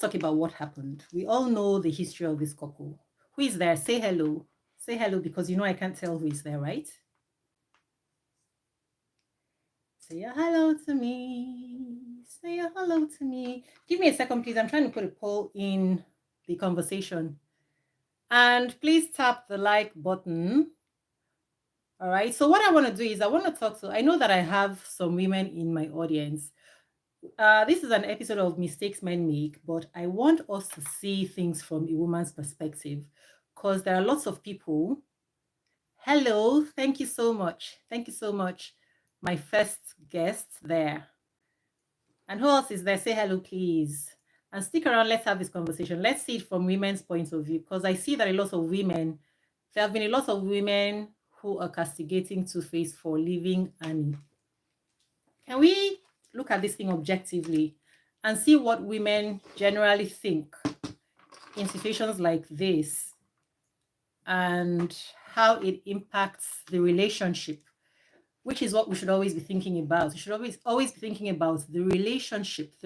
talk about what happened. We all know the history of this couple. Who is there? Say hello. Say hello because you know I can't tell who is there, right? Say a hello to me. Say a hello to me. Give me a second, please. I'm trying to put a poll in the conversation. And please tap the like button. All right. So what I want to do is I want to talk to, I know that I have some women in my audience. This is an episode of Mistakes Men Make, but I want us to see things from a woman's perspective because there are lots of people. Hello. Thank you so much. Thank you so much. My first guest there. And who else is there? Say hello, please. And stick around. Let's have this conversation. Let's see it from women's point of view because I see that a lot of women, there have been a lot of women who are castigating Two-Face for leaving Annie. Can we look at this thing objectively and see what women generally think in situations like this and how it impacts the relationship, which is what we should always be thinking about. We should always be thinking about the relationship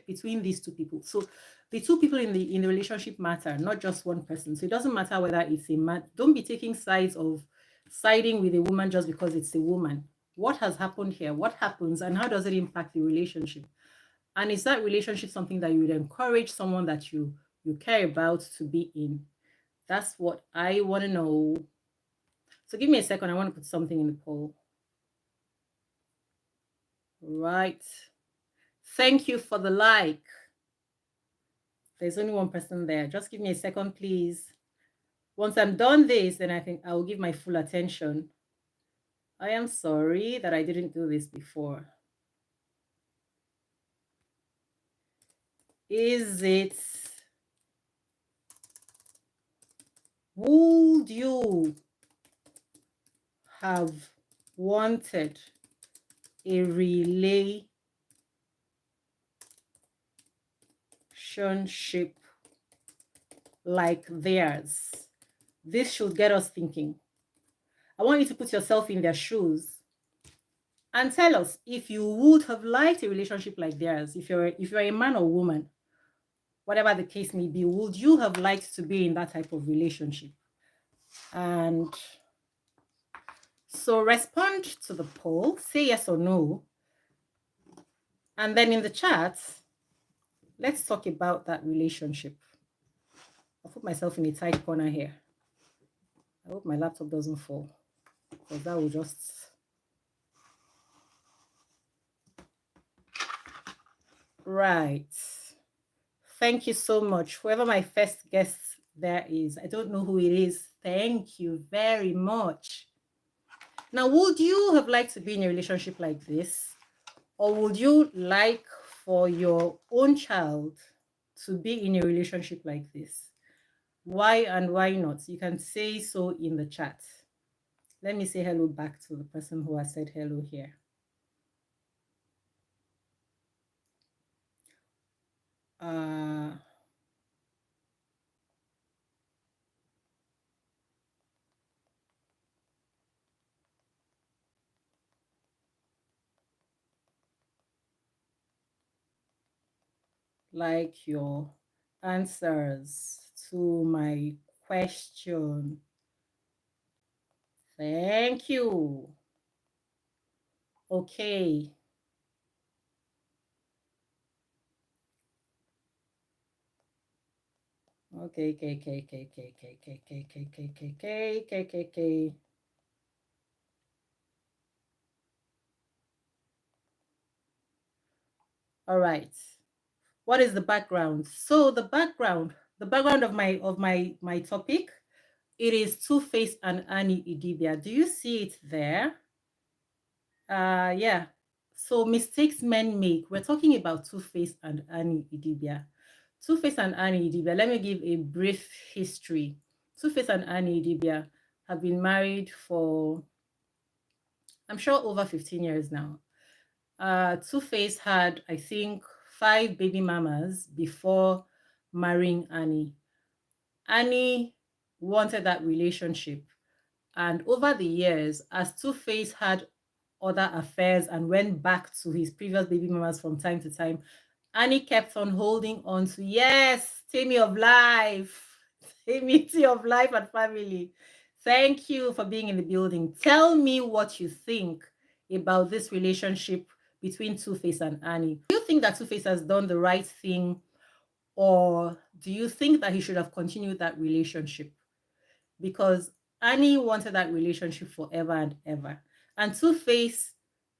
between these two people. So the two people in the relationship matter, not just one person. So it doesn't matter whether it's a man. Don't be taking sides of siding with a woman just because it's a woman. What has happened here? What happens and how does it impact the relationship? And is that relationship something that you would encourage someone that you care about to be in? That's what I want to know. So give me a second. I want to put something in the poll. Right. Thank you for the like. There's only one person there. Just give me a second, please. Once I'm done this, then I think I will give my full attention. I am sorry that I didn't do this before. Is it, would you have wanted a relationship like theirs? This should get us thinking. I want you to put yourself in their shoes and tell us if you would have liked a relationship like theirs. If you're a man or woman, whatever the case may be, would you have liked to be in that type of relationship? And so respond to the poll, say yes or no. And then in the chat, let's talk about that relationship. I'll put myself in a tight corner here. I hope my laptop doesn't fall because that will just... Right. Thank you so much. Whoever my first guest there is, I don't know who it is. Thank you very much. Now, would you have liked to be in a relationship like this? Or would you like for your own child to be in a relationship like this? Why and why not? You can say so in the chat. Let me say hello back to the person who has said hello here. Like your answers to my question. Thank you. Okay. Okay. All right. What is the background? So the background of my topic, it is Two-Face and Annie Idibia. Do you see it there? Yeah. So mistakes men make. We're talking about Two-Face and Annie Idibia. Two-Face and Annie Idibia. Let me give a brief history. Two-Face and Annie Idibia have been married for, I'm sure, over 15 years now. Two-Face had, I think, 5 baby mamas before marrying Annie. Annie wanted that relationship. And over the years, as Two-Face had other affairs and went back to his previous baby mamas from time to time, Annie kept on holding on to, yes, Tammy of life, Tammy of life and family. Thank you for being in the building. Tell me what you think about this relationship between Two-Face and Annie. Do you think that Two-Face has done the right thing, or do you think that he should have continued that relationship? Because Annie wanted that relationship forever and ever. And Two-Face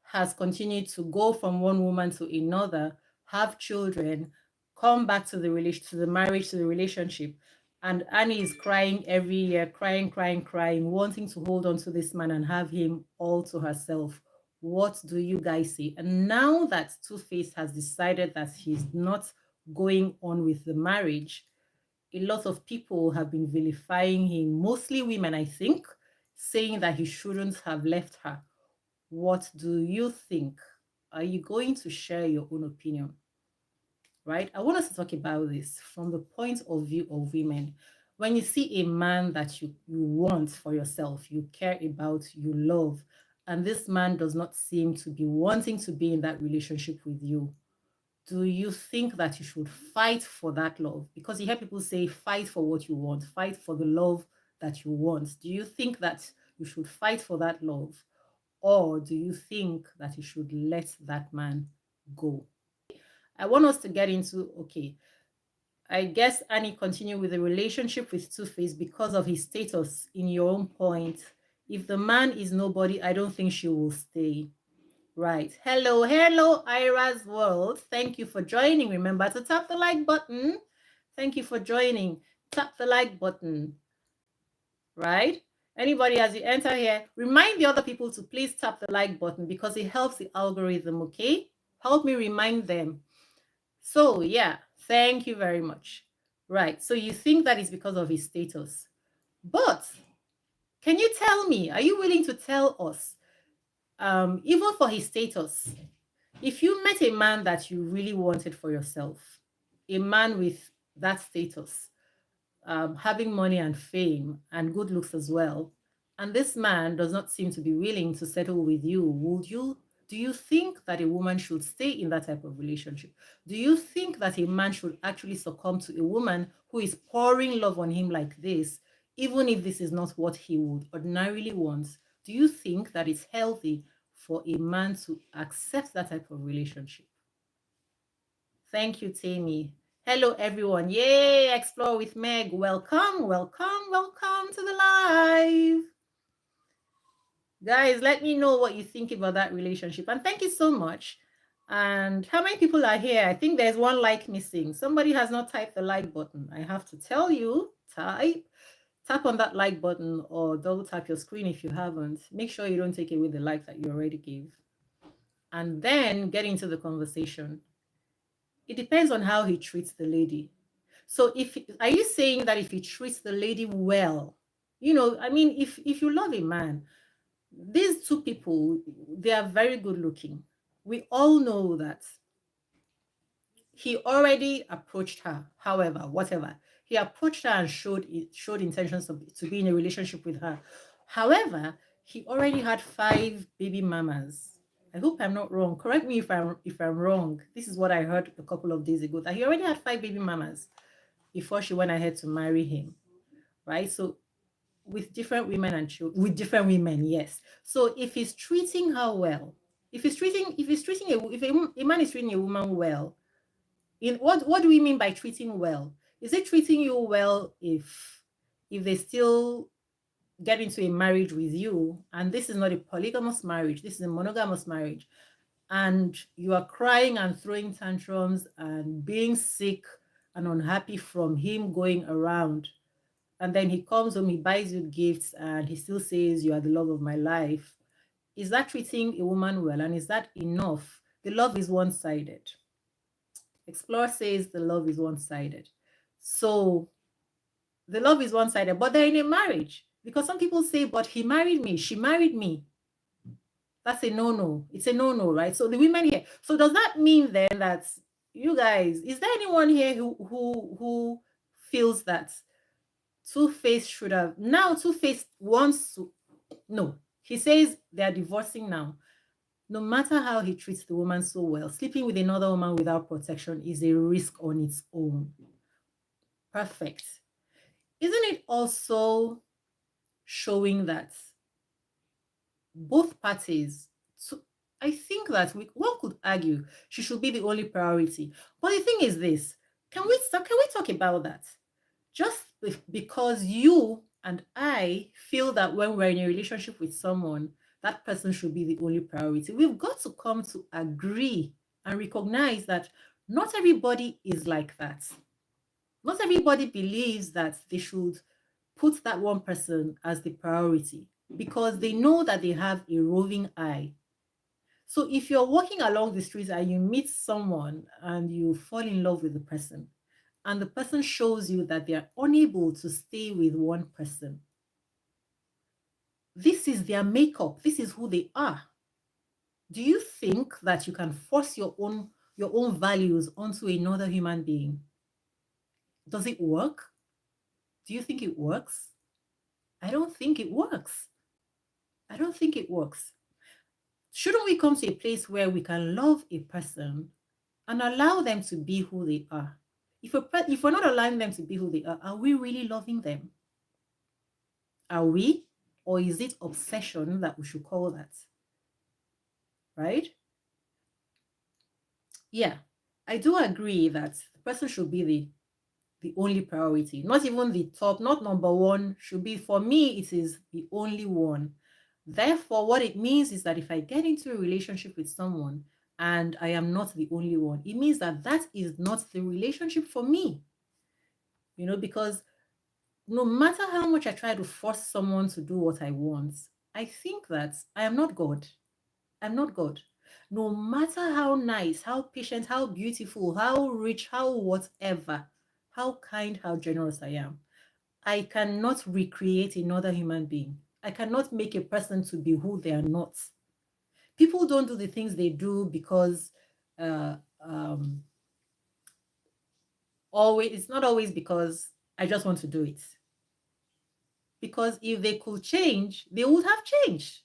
has continued to go from one woman to another, have children, come back to the relation, to the marriage, to the relationship. And Annie is crying every year, crying, crying, crying, wanting to hold on to this man and have him all to herself. What do you guys say? And now that Two-Face has decided that he's not going on with the marriage, a lot of people have been vilifying him, mostly women, I think, saying that he shouldn't have left her. What do you think? Are you going to share your own opinion? Right? I want us to talk about this from the point of view of women. When you see a man that you want for yourself, you care about, you love, and this man does not seem to be wanting to be in that relationship with you, do you think that you should fight for that love? Because you hear people say, fight for what you want, fight for the love that you want. Do you think that you should fight for that love? Or do you think that you should let that man go? I want us to get into, okay, I guess Annie continued with the relationship with Two-Face because of his status in your own point. If the man is nobody, I don't think she will stay. Right. Hello, hello, Ira's World. Thank you for joining. Remember to tap the like button. Thank you for joining. Tap the like button. Right? Anybody as you enter here, remind the other people to please tap the like button because it helps the algorithm, okay? Help me remind them. So, yeah, thank you very much. Right. So you think that is because of his status. But can you tell me, are you willing to tell us, even for his status, if you met a man that you really wanted for yourself, a man with that status, having money and fame and good looks as well, and this man does not seem to be willing to settle with you, do you think that a woman should stay in that type of relationship? Do you think that a man should actually succumb to a woman who is pouring love on him like this, even if this is not what he would ordinarily want? Do you think that it's healthy for a man to accept that type of relationship? Thank you, Tammy. Hello, everyone. Yay, Explore with Meg. Welcome, welcome, welcome to the live. Guys, let me know what you think about that relationship. And thank you so much. And how many people are here? I think there's one like missing. Somebody has not typed the like button. I have to tell you, tap on that like button or double tap your screen if you haven't. Make sure you don't take away the like that you already gave. And then get into the conversation. It depends on how he treats the lady. So are you saying that if he treats the lady well, I mean, if you love a man, these two people, they are very good looking. We all know that. He already approached her, however, whatever. He approached her and showed intentions to be in a relationship with her. However, he already had 5 baby mamas. I hope I'm not wrong. Correct me if I'm wrong. This is what I heard a couple of days ago, that he already had 5 baby mamas before she went ahead to marry him. Right? So with different women and children, with different women, yes. So if he's treating her well, if a man is treating a woman well, what do we mean by treating well? Is it treating you well if they still get into a marriage with you, and this is not a polygamous marriage, this is a monogamous marriage, and you are crying and throwing tantrums and being sick and unhappy from him going around, and then he comes home, he buys you gifts, and he still says you are the love of my life? Is that treating a woman well, and is that enough? The love is one-sided. Explorer says the love is one-sided. So the love is one-sided, but they're in a marriage. Because some people say, but he married me, she married me. That's a no-no. It's a no-no, right? So the women here. So does that mean then that you guys, is there anyone here who feels that Two-Face should have, now Two-Face wants to, no, he says they're divorcing now. No matter how he treats the woman so well, sleeping with another woman without protection is a risk on its own. Perfect. Isn't it also showing that both parties, so I think that one could argue she should be the only priority. But the thing is this, can we talk about that? Just because you and I feel that when we're in a relationship with someone, that person should be the only priority. We've got to come to agree and recognize that not everybody is like that. Not everybody believes that they should put that one person as the priority because they know that they have a roving eye. So if you're walking along the street and you meet someone and you fall in love with the person, and the person shows you that they are unable to stay with one person, this is their makeup, this is who they are. Do you think that you can force your own values onto another human being? Does it work? Do you think it works? I don't think it works. I don't think it works. Shouldn't we come to a place where we can love a person and allow them to be who they are? If we're not allowing them to be who they are we really loving them? Are we? Or is it obsession that we should call that? Right? Yeah, I do agree that the person should be the only priority, not even the top, not number one, should be, for me, it is the only one. Therefore, what it means is that if I get into a relationship with someone and I am not the only one, it means that that is not the relationship for me. Because no matter how much I try to force someone to do what I want, I think that I am not God. I'm not God. No matter how nice, how patient, how beautiful, how rich, how whatever, how kind, how generous I am, I cannot recreate another human being. I cannot make a person to be who they are not. People don't do the things they do because uh, um, it's not always because I just want to do it. Because if they could change, they would have changed.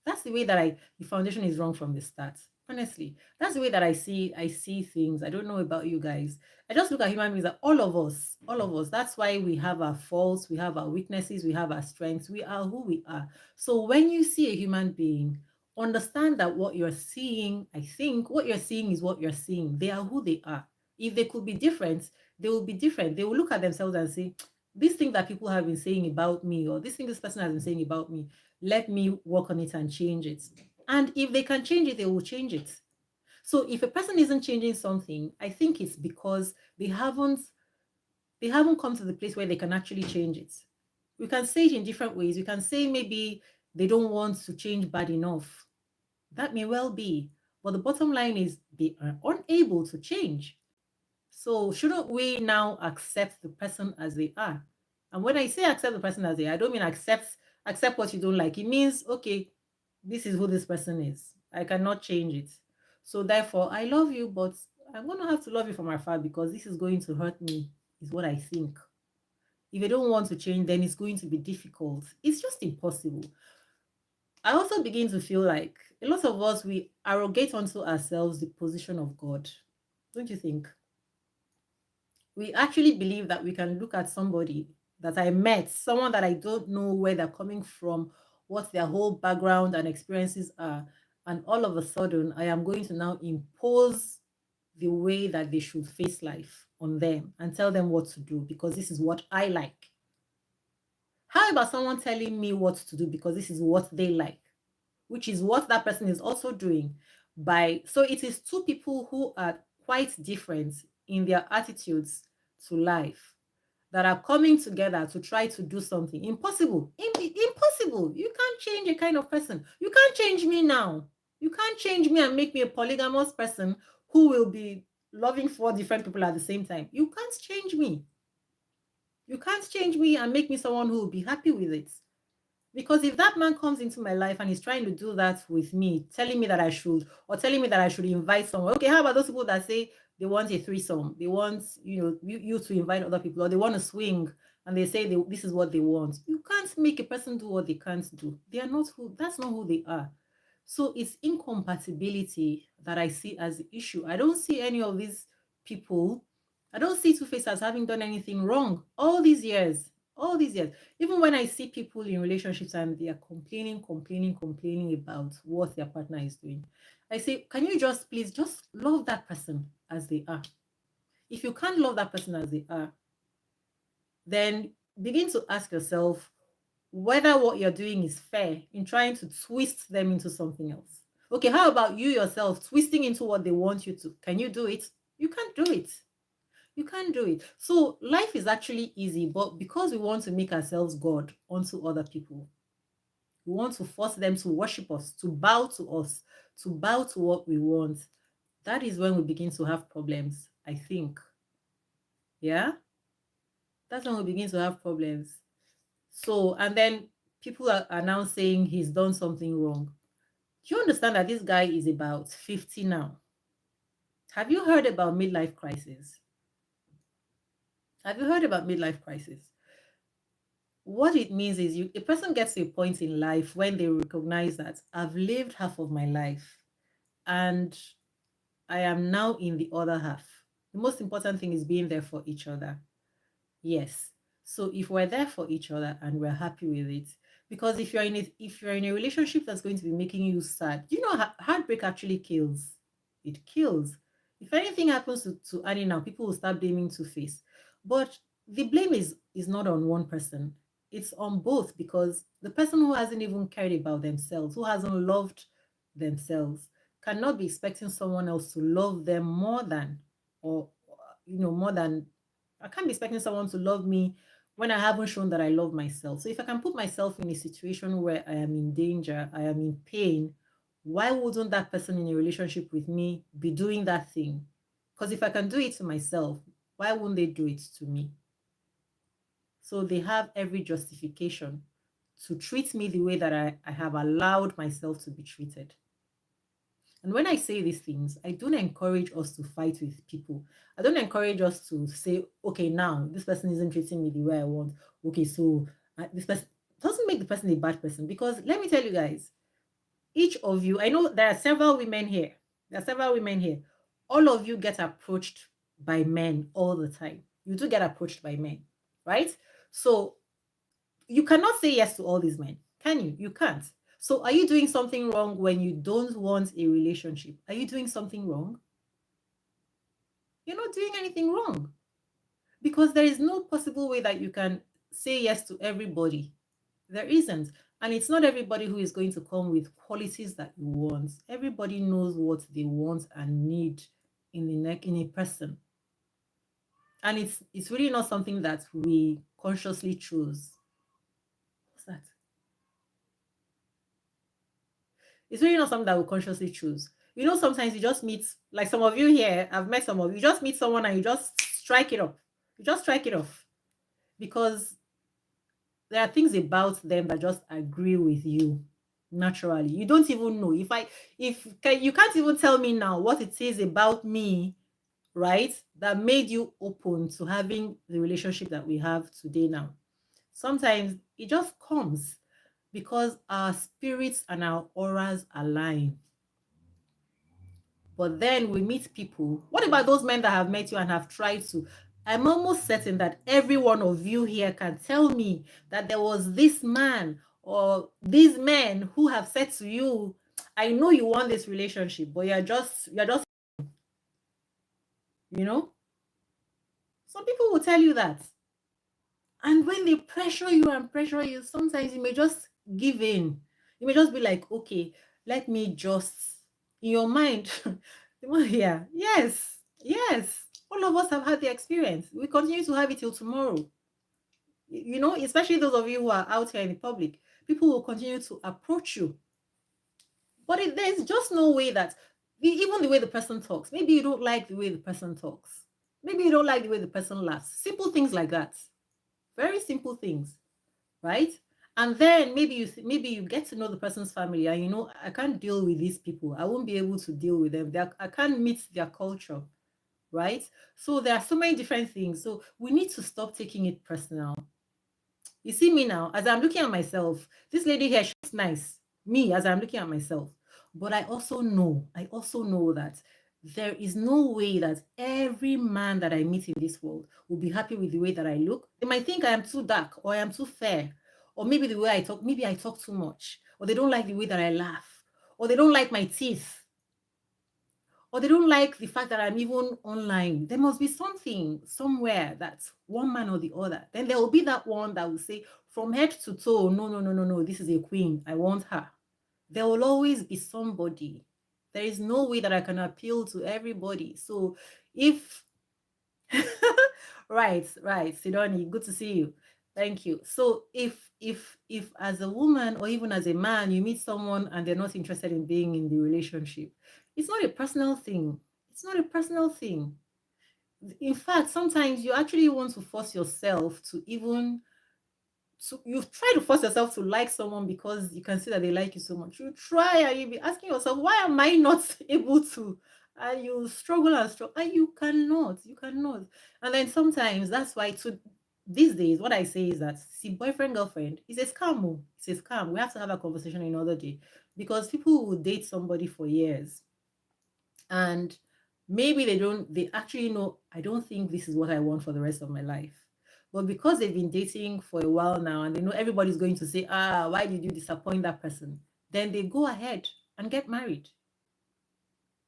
That's the way that the foundation is wrong from the start. Honestly, that's the way that I see things. I don't know about you guys. I just look at human beings, that all of us, that's why we have our faults, we have our weaknesses, we have our strengths. We are who we are. So when you see a human being, understand that what you're seeing, I think what you're seeing is what you're seeing. They are who they are. If they could be different, they will be different. They will look at themselves and say, this thing that people have been saying about me, or this thing this person has been saying about me, let me work on it and change it. And if they can change it, they will change it. So if a person isn't changing something, I think it's because they haven't come to the place where they can actually change it. We can say it in different ways. We can say maybe they don't want to change bad enough. That may well be. But the bottom line is they are unable to change. So shouldn't we now accept the person as they are? And when I say accept the person as they are, I don't mean accept what you don't like. It means, okay, this is who this person is. I cannot change it. So therefore, I love you, but I'm going to have to love you from afar because this is going to hurt me, is what I think. If you don't want to change, then it's going to be difficult. It's just impossible. I also begin to feel like a lot of us, we arrogate onto ourselves the position of God. Don't you think? We actually believe that we can look at somebody that I met, someone that I don't know where they're coming from, what their whole background and experiences are, and all of a sudden I am going to now impose the way that they should face life on them and tell them what to do because this is what I like. How about someone telling me what to do because this is what they like, which is what that person is also doing? So it is two people who are quite different in their attitudes to life that are coming together to try to do something. Impossible. Impossible. You can't change a kind of person. You can't change me now. You can't change me and make me a polygamous person who will be loving 4 different people at the same time. You can't change me. You can't change me and make me someone who will be happy with it. Because if that man comes into my life and he's trying to do that with me, telling me that I should, or telling me that I should invite someone, okay, how about those people that say they want a threesome? They want, you to invite other people, or they want to swing, and they say this is what they want. You can't make a person do what they can't do. They are not who, that's not who they are. So it's incompatibility that I see as the issue. I don't see any of these people, I don't see Two-Face as having done anything wrong all these years. All these years. Even when I see people in relationships and they are complaining about what their partner is doing, I say, can you just please just love that person as they are? If you can't love that person as they are, then begin to ask yourself whether what you're doing is fair in trying to twist them into something else. Okay, how about you yourself twisting into what they want you to? Can you do it? You can't do it. You can't do it. So life is actually easy, but because we want to make ourselves God unto other people, we want to force them to worship us, to bow to us, to bow to what we want. That is when we begin to have problems, I think. Yeah? That's when we begin to have problems. So, and then people are now saying he's done something wrong. Do you understand that this guy is about 50 now? Have you heard about midlife crisis? Have you heard about midlife crisis? What it means is a person gets to a point in life when they recognize that I've lived half of my life and I am now in the other half. The most important thing is being there for each other. Yes. So if we're there for each other and we're happy with it, because if you're in a relationship that's going to be making you sad, you know, heartbreak actually kills. It kills. If anything happens to Annie now, people will start blaming Two-Face. But the blame is not on one person. It's on both, because the person who hasn't even cared about themselves, who hasn't loved themselves, cannot be expecting someone else to love them more than, or more than, I can't be expecting someone to love me when I haven't shown that I love myself. So if I can put myself in a situation where I am in danger, I am in pain, why wouldn't that person in a relationship with me be doing that thing? Because if I can do it to myself, why wouldn't they do it to me? So they have every justification to treat me the way that I have allowed myself to be treated. And when I say these things, I don't encourage us to fight with people. I don't encourage us to say, okay, now this person isn't treating me the way I want. Okay, so this person doesn't make the person a bad person. Because let me tell you guys, each of you, I know there are several women here. There are several women here. All of you get approached by men all the time. You do get approached by men, right? So you cannot say yes to all these men, can you? You can't. So are you doing something wrong when you don't want a relationship? Are you doing something wrong? You're not doing anything wrong, because there is no possible way that you can say yes to everybody. There isn't. And it's not everybody who is going to come with qualities that you want. Everybody knows what they want and need in a person. And it's really not something that we consciously choose. What's that? It's really not something that we consciously choose. Sometimes you just meet, like some of you here, I've met some of you just meet someone and you just strike it up. You just strike it off because there are things about them that just agree with you naturally. You don't even know. If you can't even tell me now what it is about me, right, that made you open to having the relationship that we have today now. Sometimes it just comes because our spirits and our auras align. But then we meet people. What about those men that have met you and have tried to? I'm almost certain that every one of you here can tell me that there was this man or these men who have said to you, I know you want this relationship, but you're just, you know, some people will tell you that. And when they pressure you, sometimes you may just give in. You may just be like, okay, let me just, in your mind, yeah, yes. All of us have had the experience. We continue to have it till tomorrow. Especially those of you who are out here in the public, people will continue to approach you. But there's just no way that, even the way the person talks, maybe you don't like the way the person talks. Maybe you don't like the way the person laughs. Simple things like that. Very simple things, right? And then maybe you get to know the person's family and I can't deal with these people. I won't be able to deal with them. I can't meet their culture, right? So there are so many different things. So we need to stop taking it personal. You see me now, as I'm looking at myself, this lady here, she's nice. Me, as I'm looking at myself. But I also know that there is no way that every man that I meet in this world will be happy with the way that I look. They might think I am too dark or I am too fair, or maybe the way I talk, maybe I talk too much, or they don't like the way that I laugh, or they don't like my teeth, or they don't like the fact that I'm even online. There must be something somewhere that's one man or the other. Then there will be that one that will say, from head to toe, no, no, no, no, no, this is a queen. I want her. There will always be somebody. There is no way that I can appeal to everybody. So if right, Sidoni, good to see you. Thank you. So if as a woman or even as a man you meet someone and they're not interested in being in the relationship, it's not a personal thing. It's not a personal thing. In fact, sometimes you actually want to force yourself to even, so you try to force yourself to like someone because you can see that they like you so much. You try and you be asking yourself, why am I not able to? And you struggle and struggle, and you cannot. And then sometimes that's why to these days, what I say is that see, boyfriend, girlfriend is a scam. Oh. It's a scam. We have to have a conversation another day because people will date somebody for years and maybe they actually know, I don't think this is what I want for the rest of my life. But because they've been dating for a while now and they know everybody's going to say, why did you disappoint that person? Then they go ahead and get married.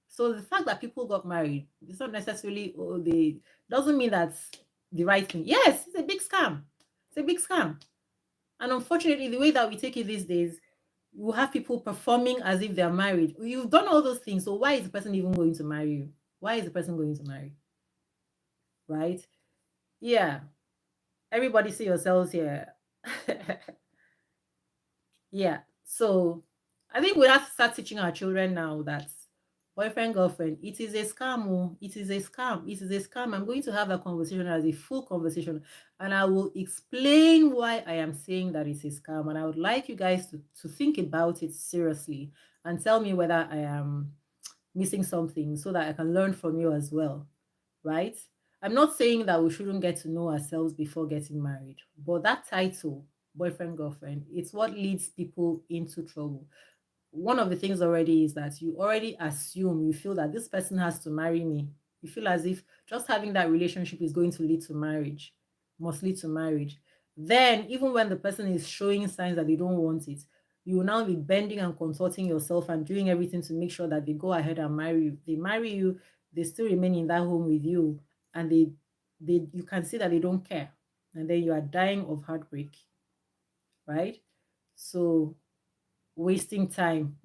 So the fact that people got married, it's not necessarily, they doesn't mean that's the right thing. Yes, it's a big scam. It's a big scam. And unfortunately, the way that we take it these days, you have people performing as if they're married. You've done all those things. So why is the person even going to marry you? Why is the person going to marry? Right? Yeah. Everybody see yourselves here. Yeah. So I think we have to start teaching our children now that boyfriend, girlfriend, it is a scam. Oh. It is a scam. It is a scam. I'm going to have a conversation as a full conversation and I will explain why I am saying that it's a scam. And I would like you guys to think about it seriously and tell me whether I am missing something so that I can learn from you as well. Right? I'm not saying that we shouldn't get to know ourselves before getting married, but that title, boyfriend, girlfriend, it's what leads people into trouble. One of the things already is that you already assume, you feel that this person has to marry me. You feel as if just having that relationship is going to lead to marriage, must lead to marriage. Then, even when the person is showing signs that they don't want it, you will now be bending and consulting yourself and doing everything to make sure that they go ahead and marry you. They marry you, they still remain in that home with you, and they you can see that they don't care. And then you are dying of heartbreak, right? So wasting time.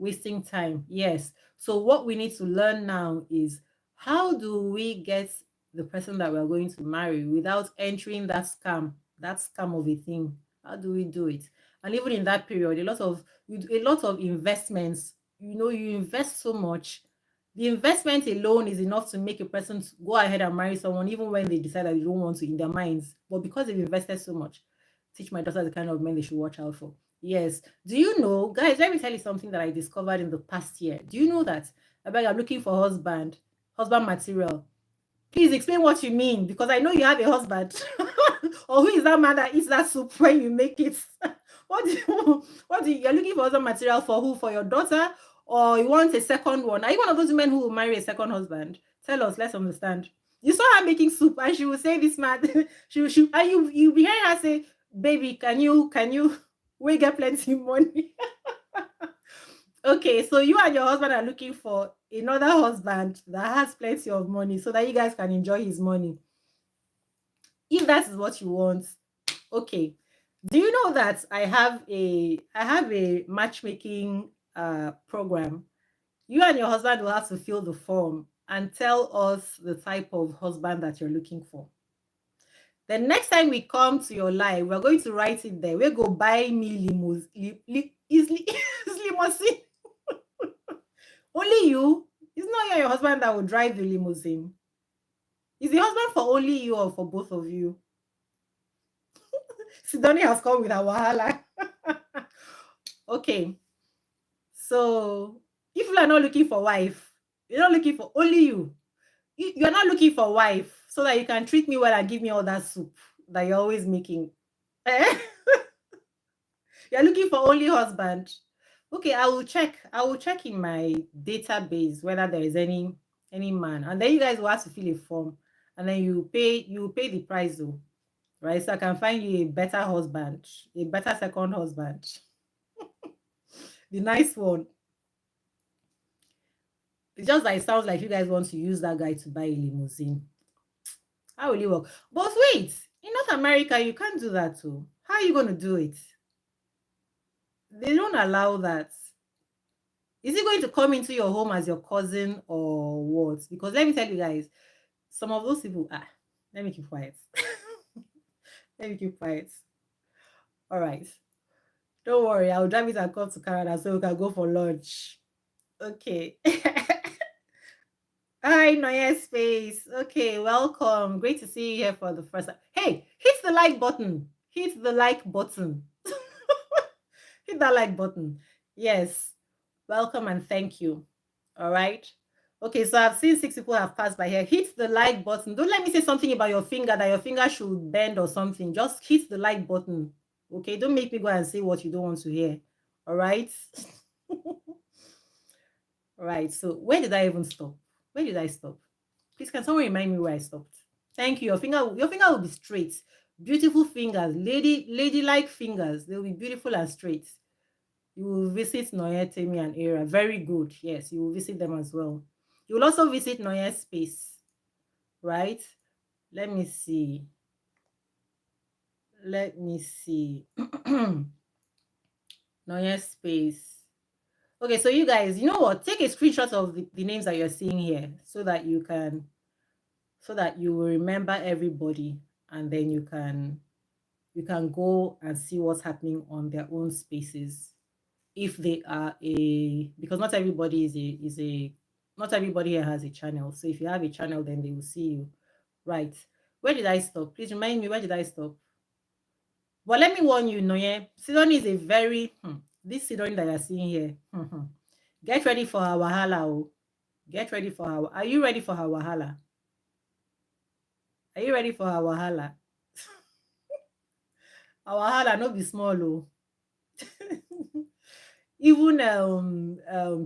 Yes. So what we need to learn now is how do we get the person that we're going to marry without entering that scam of a thing? How do we do it? And even in that period, a lot of investments, you invest so much. The investment alone is enough to make a person go ahead and marry someone even when they decide that they don't want to in their minds. But because they've invested so much, teach my daughter the kind of men they should watch out for. Yes. Do you know, guys, let me tell you something that I discovered in the past year. Do you know that I'm looking for husband material? Please explain what you mean because I know you have a husband. Or who is that man that eats that soup when you make it? You're looking for husband material for who? For your daughter? Or you want a second one? Are you one of those women who will marry a second husband? Tell us, let's understand. You saw her making soup and she will say this man, she and you be hearing her say, baby, can you we get plenty money? Okay, so you and your husband are looking for another husband that has plenty of money so that you guys can enjoy his money. If that is what you want, okay. Do you know that I have a matchmaking program? You and your husband will have to fill the form and tell us the type of husband that you're looking for. The next time we come to your live, we're going to write it there. We go buy me limousine. Only you. It's not you and your husband that will drive the limousine. Is the husband for only you or for both of you? Sidoni has come with a wahala. Okay. So if you are not looking for wife, you're not looking for only you. You're not looking for wife so that you can treat me well and give me all that soup that you're always making. Eh? You're looking for only husband. Okay, I will check. I will check in my database whether there is any man, and then you guys will have to fill a form, and then you pay the price though, right? So I can find you a better husband, a better second husband, the nice one. It's just that it sounds like you guys want to use that guy to buy a limousine. How will it work? But wait, in North America, you can't do that too. How are you going to do it? They don't allow that. Is he going to come into your home as your cousin or what? Because let me tell you guys, some of those people, let me keep quiet. Let me keep quiet. All right. Don't worry, I'll drive it and come to Canada so we can go for lunch. Okay. Hi, Noya Space. Okay, welcome. Great to see you here for the first time. Hey, hit the like button. Hit the like button. Hit that like button. Yes. Welcome and thank you. All right. Okay, so I've seen 6 people have passed by here. Hit the like button. Don't let me say something about your finger, that your finger should bend or something. Just hit the like button. Okay, don't make me go and say what you don't want to hear. All right. All right. So where did I even stop? Where did I stop? Please, can someone remind me where I stopped? Thank you. Your finger will be straight. Beautiful fingers, ladylike fingers. They'll be beautiful and straight. You will visit Noye, Temi, and Era. Very good. Yes, you will visit them as well. You will also visit Noye Space, right? Let me see. Let me see. Noye Space. Okay, so you guys, you know what? Take a screenshot of the names that you're seeing here so that you will remember everybody, and then you can go and see what's happening on their own spaces. If they are because not everybody not everybody here has a channel. So if you have a channel, then they will see you. Right. Where did I stop? Please remind me, where did I stop? But let me warn you, Noye, Sidonie is a very this Sidonie that you're seeing here. Get ready for her wahala. Oh. Get ready for her. Are you ready for her wahala? Are you ready for her wahala? Our wahala no be small. Oh. Even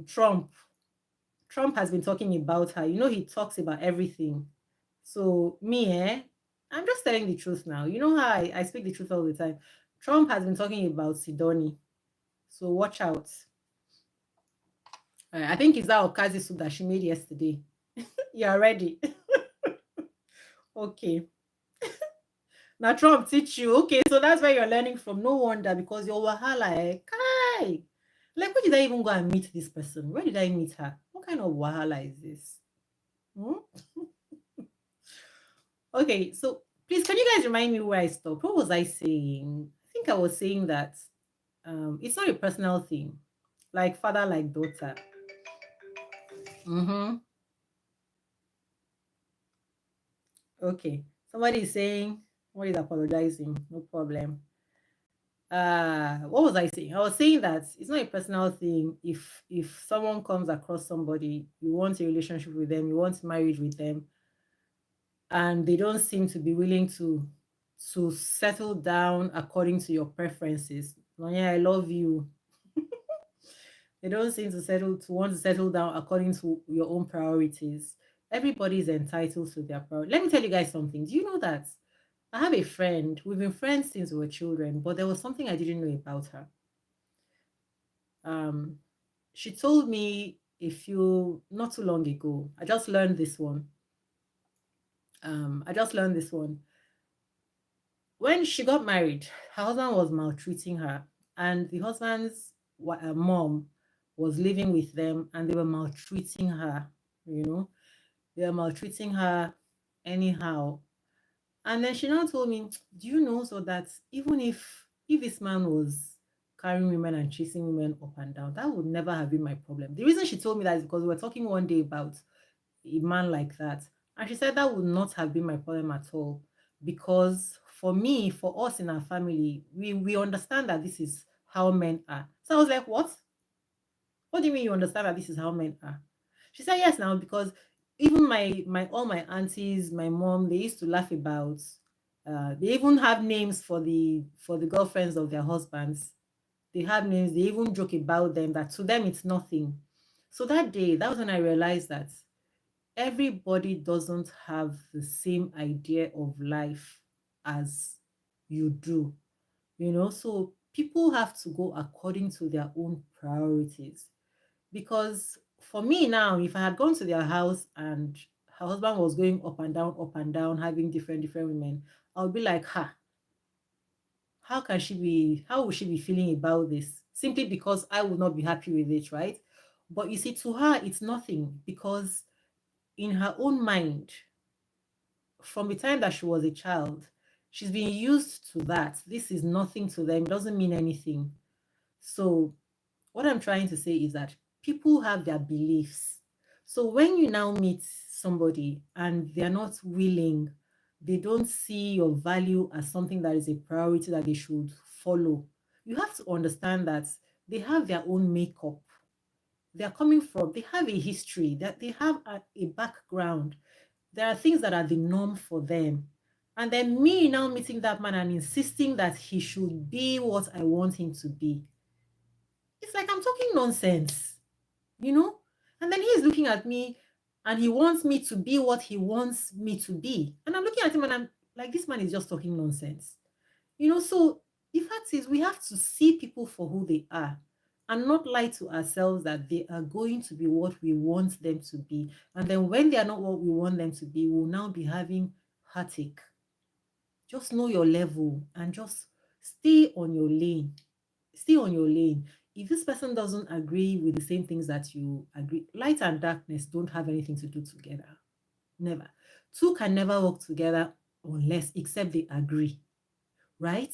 Trump has been talking about her. You know, he talks about everything. So me, I'm just telling the truth now. You know how I speak the truth all the time. Trump has been talking about Sidonie. So watch out. I think it's that okazi soup that she made yesterday. You're ready. Okay. Now Trump teach you. Okay, so that's where you're learning from. No wonder, because your wahala, kai. Like, where did I even go and meet this person? Where did I meet her? What kind of wahala is this? Okay, so please, can you guys remind me where I stopped? What was I saying? I think I was saying that it's not a personal thing, like father, like daughter. Okay, somebody is saying, what is apologizing? No problem. What was I saying? I was saying that it's not a personal thing. If someone comes across somebody, you want a relationship with them, you want marriage with them, and they don't seem to be willing to settle down according to your preferences. Nonya, I love you. They don't seem to want to settle down according to your own priorities. Everybody is entitled to their priority. Let me tell you guys something. Do you know that I have a friend? We've been friends since we were children, but there was something I didn't know about her. She told me not too long ago. I just learned this one. When she got married, her husband was maltreating her, and the husband's mom was living with them, and they were maltreating her. They were maltreating her anyhow. And then she now told me, do you know, so that even if this man was carrying women and chasing women up and down, that would never have been my problem. The reason she told me that is because we were talking one day about a man like that, and she said that would not have been my problem at all, because for me, for us in our family, we understand that this is how men are. So I was like, what do you mean you understand that this is how men are? She said yes now, because even my all my aunties, my mom, they used to laugh about they even have names for the girlfriends of their husbands. They have names, they even joke about them, that to them it's nothing. So that day, that was when I realized that everybody doesn't have the same idea of life as you do, So people have to go according to their own priorities. Because for me now, if I had gone to their house and her husband was going up and down, having different women, I would be like, ha, how would she be feeling about this? Simply because I would not be happy with it, right? But you see, to her, it's nothing, because in her own mind, from the time that she was a child, she's been used to that. This is nothing to them, it doesn't mean anything. So what I'm trying to say is that people have their beliefs. So when you now meet somebody and they're not willing, they don't see your value as something that is a priority that they should follow, you have to understand that they have their own makeup. They're coming from, they have a history, that they have a background. There are things that are the norm for them. And then me now meeting that man and insisting that he should be what I want him to be, it's like I'm talking nonsense, you know? And then he's looking at me and he wants me to be what he wants me to be. And I'm looking at him and I'm like, this man is just talking nonsense. So the fact is, we have to see people for who they are and not lie to ourselves that they are going to be what we want them to be. And then when they are not what we want them to be, we'll now be having heartache. Just know your level and just stay on your lane. Stay on your lane. If this person doesn't agree with the same things that you agree, light and darkness don't have anything to do together. Never. Two can never work together unless, except they agree, right?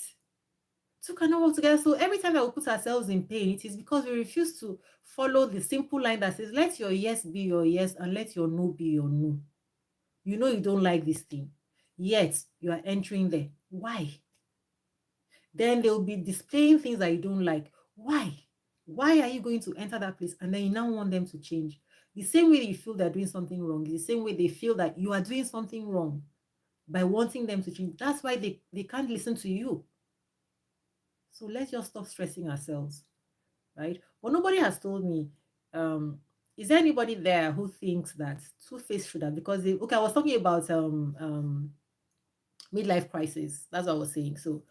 Two cannot work together. So every time that we put ourselves in pain, it is because we refuse to follow the simple line that says, let your yes be your yes and let your no be your no. You know you don't like this thing, yet you are entering there. Why? Then they'll be displaying things that you don't like. Why? Why are you going to enter that place and then you now want them to change? The same way you feel they're doing something wrong, the same way they feel that you are doing something wrong by wanting them to change. That's why they can't listen to you. So let's just stop stressing ourselves, right? But nobody has told me, is there anybody there who thinks that Two-Face should have, because okay, I was talking about midlife crisis. That's what I was saying. So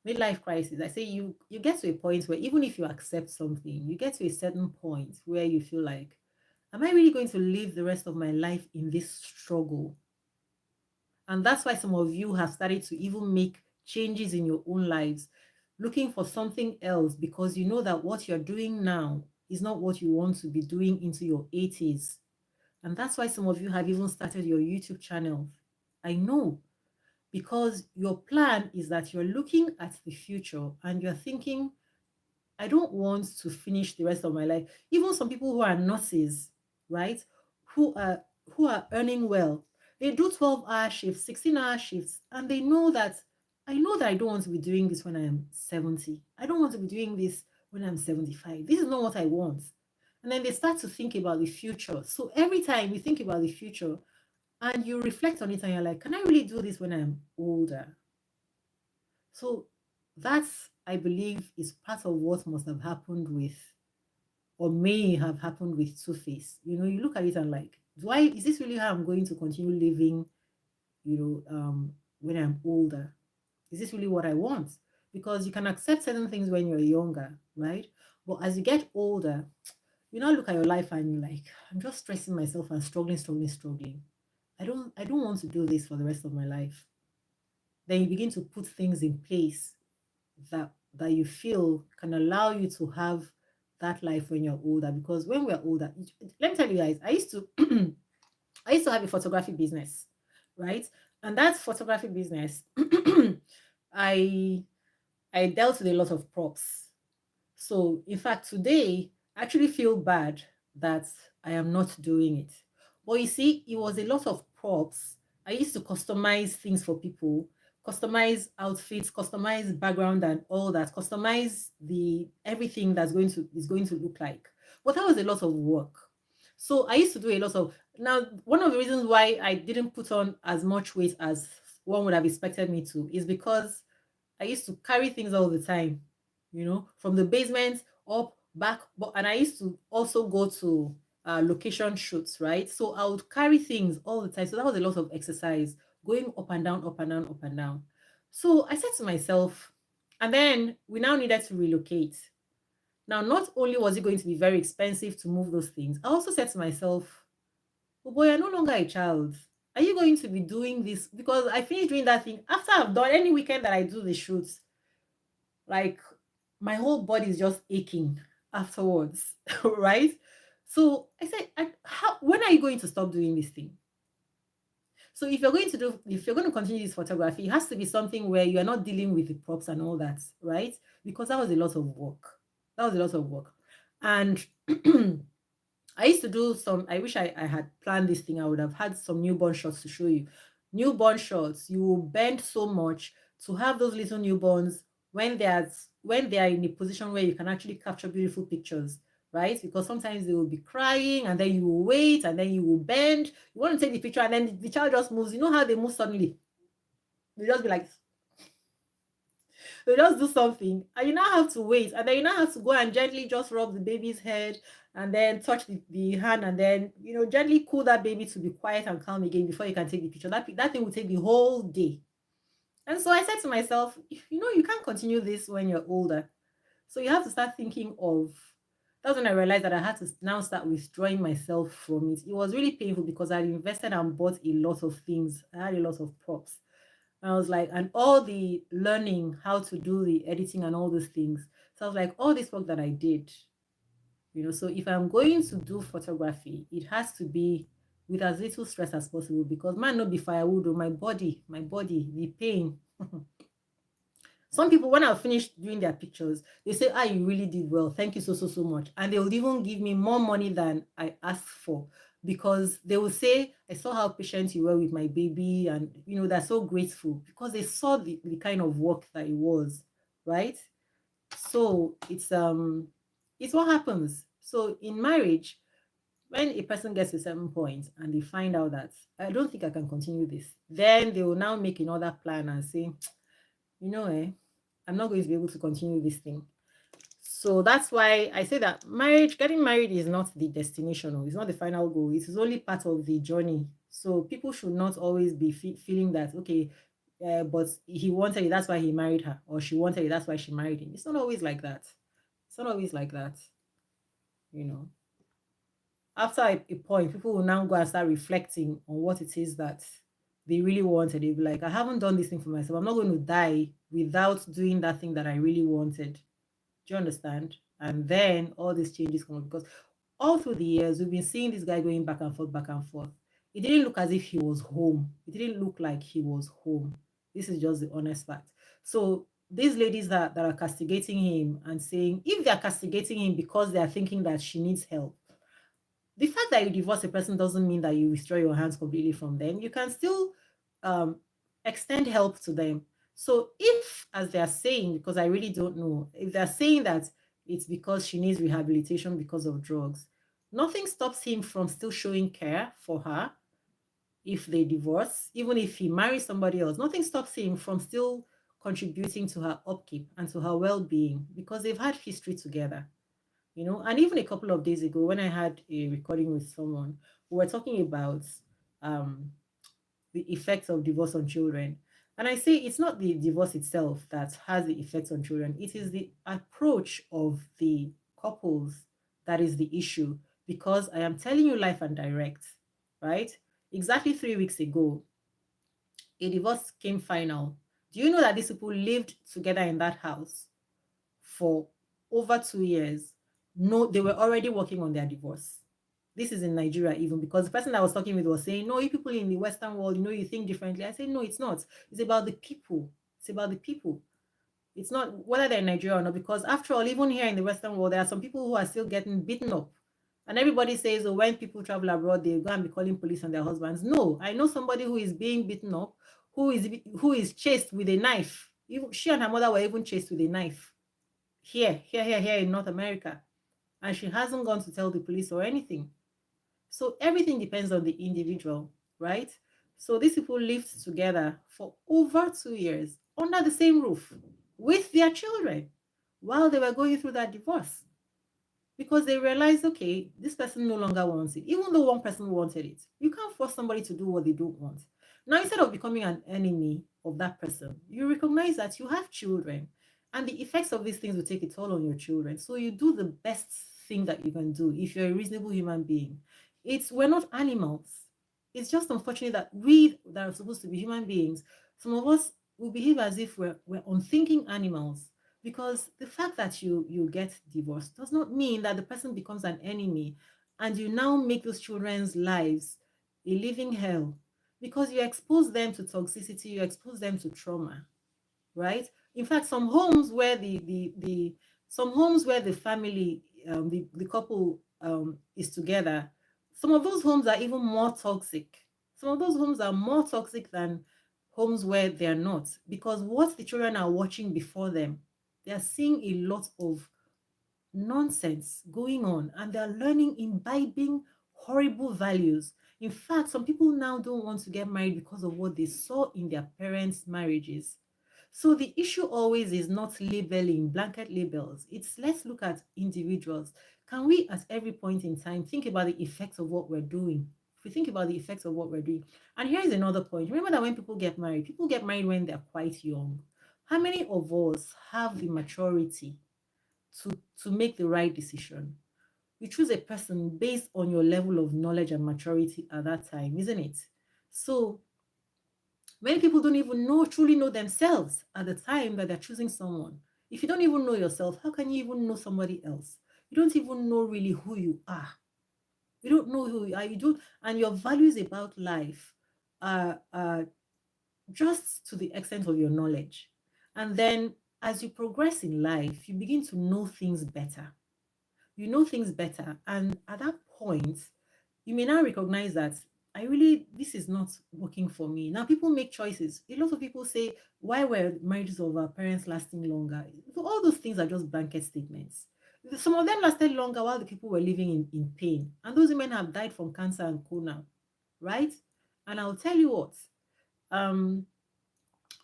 midlife crisis, I say you get to a point where even if you accept something, you get to a certain point where you feel like, am I really going to live the rest of my life in this struggle? And that's why some of you have started to even make changes in your own lives, looking for something else, because you know that what you're doing now is not what you want to be doing into your 80s. And that's why some of you have even started your YouTube channel. I know, because your plan is that you're looking at the future and you're thinking, I don't want to finish the rest of my life. Even some people who are nurses, right? Who are earning well. They do 12-hour shifts, 16-hour shifts, and they know that I don't want to be doing this when I am 70. I don't want to be doing this when I'm 75. This is not what I want. And then they start to think about the future. So every time you think about the future and you reflect on it and you're like, can I really do this when I'm older? So that's, I believe, is part of what must have happened with, or may have happened with Two-Face. You look at it and like, is this really how I'm going to continue living, when I'm older? Is this really what I want? Because you can accept certain things when you're younger, right? But as you get older, you now look at your life and you're like, I'm just stressing myself and struggling. I don't want to do this for the rest of my life. Then you begin to put things in place that you feel can allow you to have that life when you're older. Because when we're older, let me tell you guys, I used to I used to have a photography business, right? And that photography business, I I dealt with a lot of props. So in fact, today I actually feel bad that I am not doing it. But you see, it was a lot of props. I used to customize things for people, customize outfits, customize background and all that, customize the everything is going to look like. But that was a lot of work. So I used to do a lot of, now one of the reasons why I didn't put on as much weight as one would have expected me to is because I used to carry things all the time, from the basement up, back. And I used to also go to location shoots, right? So I would carry things all the time. So that was a lot of exercise, going up and down, up and down, up and down. So I said to myself, and then we now needed to relocate. Now, not only was it going to be very expensive to move those things, I also said to myself, oh boy, you're no longer a child. Are you going to be doing this? Because I finished doing that thing after I've done any weekend that I do the shoots, like my whole body is just aching afterwards, right? So I said, when are you going to stop doing this thing? So if you're going to continue this photography, it has to be something where you are not dealing with the props and all that, right? Because that was a lot of work. That was a lot of work. And I used to do some, I wish I had planned this thing. I would have had some newborn shots to show you. Newborn shots, you will bend so much to have those little newborns when they are in a position where you can actually capture beautiful pictures, right? Because sometimes they will be crying and then you will wait and then you will bend. You want to take the picture and then the child just moves. You know how they move suddenly? They just be like, they just do something and you now have to wait and then you now have to go and gently just rub the baby's head and then touch the hand and then gently cool that baby to be quiet and calm again before you can take the picture. That thing will take the whole day. And so I said to myself, you can't continue this when you're older. So you have to start thinking of. That's when I realized that I had to now start withdrawing myself from it. It was really painful because I invested and bought a lot of things. I had a lot of props. I was like, and all the learning how to do the editing and all those things. So I was like, all this work that I did, so if I'm going to do photography, it has to be with as little stress as possible because man, not be firewood or my body, the pain. Some people, when I finish doing their pictures, they say, you really did well. Thank you so, so, so much. And they will even give me more money than I asked for because they will say, I saw how patient you were with my baby. And, they're so grateful because they saw the kind of work that it was, right? So it's what happens. So in marriage, when a person gets to a certain point and they find out that I don't think I can continue this, then they will now make another plan and say, I'm not going to be able to continue this thing. So that's why I say that getting married is not the destination, or it's not the final goal. It is only part of the journey. So people should not always be feeling that, okay, but he wanted it, that's why he married her, or she wanted it, that's why she married him. It's not always like that. It's not always like that. After a point, people will now go and start reflecting on what it is that they really wanted. They'll be like, I haven't done this thing for myself. I'm not going to die without doing that thing that I really wanted. Do you understand? And then all these changes come up because all through the years, we've been seeing this guy going back and forth, back and forth. It didn't look as if he was home. It didn't look like he was home. This is just the honest fact. So these ladies that are castigating him and saying, if they're castigating him because they are thinking that she needs help, the fact that you divorce a person doesn't mean that you withdraw your hands completely from them. You can still extend help to them. So if, as they're saying, because I really don't know, if they're saying that it's because she needs rehabilitation because of drugs, nothing stops him from still showing care for her if they divorce, even if he marries somebody else. Nothing stops him from still contributing to her upkeep and to her well-being because they've had history together. And even a couple of days ago when I had a recording with someone, we were talking about the effects of divorce on children. And I say it's not the divorce itself that has the effects on children. It is the approach of the couples that is the issue. Because I am telling you life and direct, right? Exactly 3 weeks ago, a divorce came final. Do you know that these people lived together in that house for over 2 years? No, they were already working on their divorce. This is in Nigeria even, because the person I was talking with was saying, no, you people in the Western world, you think differently. I say, no, it's not. It's about the people. It's about the people. It's not whether they're in Nigeria or not, because after all, even here in the Western world, there are some people who are still getting beaten up. And everybody says, oh, when people travel abroad, they go and be calling police on their husbands. No, I know somebody who is being beaten up, who is chased with a knife. Even, she and her mother were even chased with a knife. Here in North America. And she hasn't gone to tell the police or anything. So everything depends on the individual, right? So these people lived together for over 2 years under the same roof with their children. while they were going through that divorce, because they realized, okay, this person no longer wants it, even though one person wanted it. You can't force somebody to do what they don't want. Now, instead of becoming an enemy of that person, you recognize that you have children, and the effects of these things will take a toll on your children. So you do the best thing that you can do if you're a reasonable human being. We're not animals. It's just unfortunate that we that are supposed to be human beings, some of us will behave as if we're unthinking animals, because the fact that you get divorced does not mean that the person becomes an enemy, and you now make those children's lives a living hell, because you expose them to toxicity, you expose them to trauma, right? In fact, some homes where the some homes where the family, the couple is together, some of those homes are even more toxic. Some of those homes are more toxic than homes where they are not, because what the children are watching before them, they are seeing a lot of nonsense going on, and they're learning, imbibing horrible values. In fact, some people now don't want to get married because of what they saw in their parents' marriages. So the issue always is not labeling, blanket labels. It's let's look at individuals. Can we at every point in time think about the effects of what we're doing? If we think about the effects of what we're doing. And here is another point. Remember that when people get married when they're quite young. How many of us have the maturity to, to make the right decision? You choose a person based on your level of knowledge and maturity at that time, isn't it? So many people don't even truly know themselves at the time that they're choosing someone. If you don't even know yourself, how can you even know somebody else? You don't even know really who you are. You don't know who you are. You don't, and your values about life are just to the extent of your knowledge. And then as you progress in life, you begin to know things better. You know things better. And at that point, you may now recognize that this is not working for me. Now people make choices. A lot of people say, why were marriages of our parents lasting longer? So all those things are just blanket statements. Some of them lasted longer while the people were living in pain. And those women have died from cancer and co now, right? And I'll tell you what, um,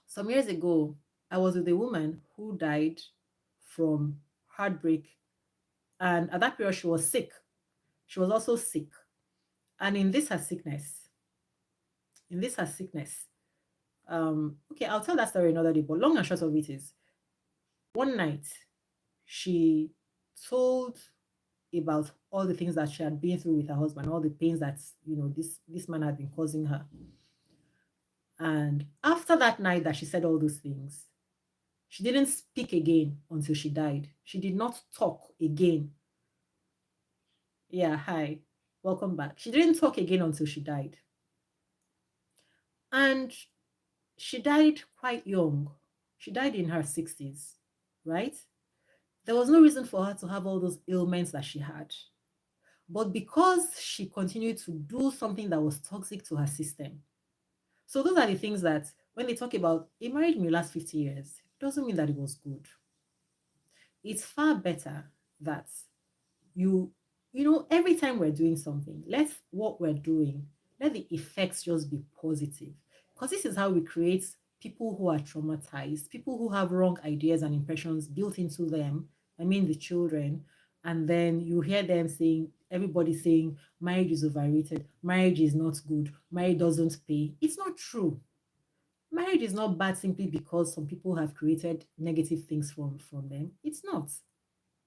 some years ago, I was with a woman who died from heartbreak. And at that period, she was sick. She was also sick. And in this her sickness, okay, I'll tell that story another day, but long and short of it is, one night she told about all the things that she had been through with her husband, all the pains that this man had been causing her. And after that night that she said all those things, she didn't speak again until she died. She did not talk again. Yeah, hi, welcome back. She didn't talk again until she died. And she died quite young. She died in her 60s, right? There was no reason for her to have all those ailments that she had. But because she continued to do something that was toxic to her system. So those are the things that when they talk about a marriage may last 50 years, it doesn't mean that it was good. It's far better that you every time we're doing something, let the effects just be positive, because this is how we create people who are traumatized, people who have wrong ideas and impressions built into them. I mean the children. And then you hear them saying, everybody saying marriage is overrated, marriage is not good, marriage doesn't pay. It's not true. Marriage is not bad simply because some people have created negative things from them. It's not.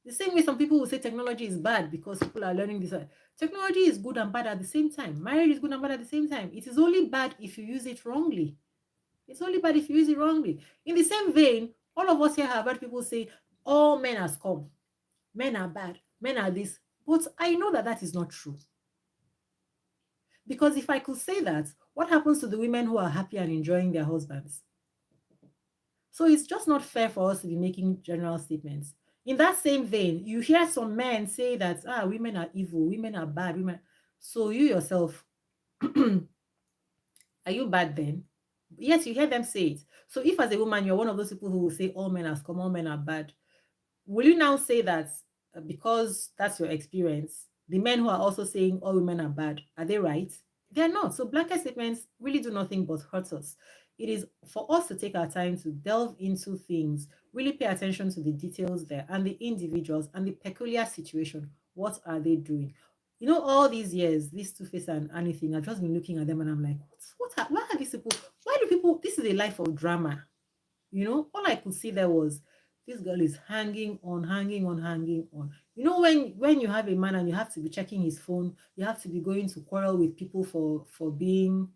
The same way some people will say technology is bad because people are learning this. Technology is good and bad at the same time. Marriage is good and bad at the same time. It is only bad if you use it wrongly. It's only bad if you use it wrongly. In the same vein, all of us here have heard people say, all men are scum. Men are bad. Men are this. But I know that that is not true. Because if I could say that, what happens to the women who are happy and enjoying their husbands? So it's just not fair for us to be making general statements. In that same vein, you hear some men say that women are evil, women are bad, women. So you yourself, are you bad then? Yes, you hear them say it. So if as a woman you're one of those people who will say all men are scum, all men are bad, will you now say that because that's your experience, the men who are also saying all women are bad, are they right? They're not. So blanket statements really do nothing but hurt us. It is for us to take our time to delve into things, really pay attention to the details there and the individuals and the peculiar situation. What are they doing? You know, all these years, this Two-Face and anything, I've just been looking at them and I'm like, why are these people? Why do people? This is a life of drama. You know, all I could see there was this girl is hanging on, hanging on, hanging on. You know, when you have a man and you have to be checking his phone, you have to be going to quarrel with people for being,